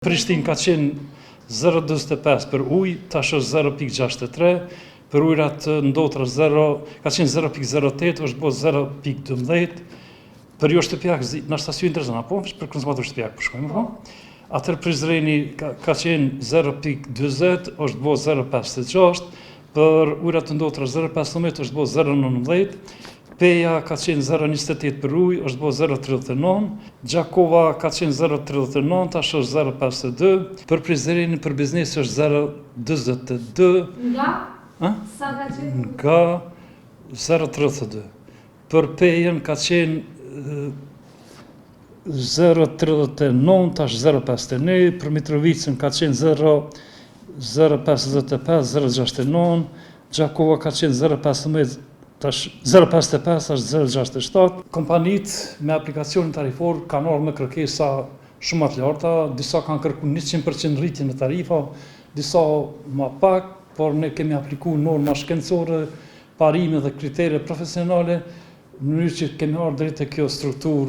Prishtinë ka qenë 0,25 për ujë, tash është 0,63, për ujërat të ndotra ka qenë 0,08, është bërë 0,12, për jo shtëpiak, në shtasiu interesant, apo për konsumator shtëpiak përshkojmë, po? Atër Prizreni ka qenë 0,20, është bërë 0,56, për ujërat të ndotra 0,15, është bërë 0,19, Peja ka qenë 0,28 për ujë, është bërë 0,39, Gjakova ka qenë 0,39, tash është 0,52, për Prizrenin për biznes është 0,22. Nga? Sa ka qenë? Nga 0,32. Për Pejen ka qenë 0,39, tash 0,51, për Mitrovicën ka qenë 0,55, 0,69, Gjakova ka qenë 0,15, tash 0,55 është 0,67. Kompanit me aplikacionin tarifor kanë ardhur me kërkesa shumë të larta, disa kanë kërkuar 100% rritje në tarifa, disa më pak, por ne kemi aplikuar norma shkencore, parime dhe kritere profesionale, në mënyrë që kemi ardhur drejt te kjo strukturë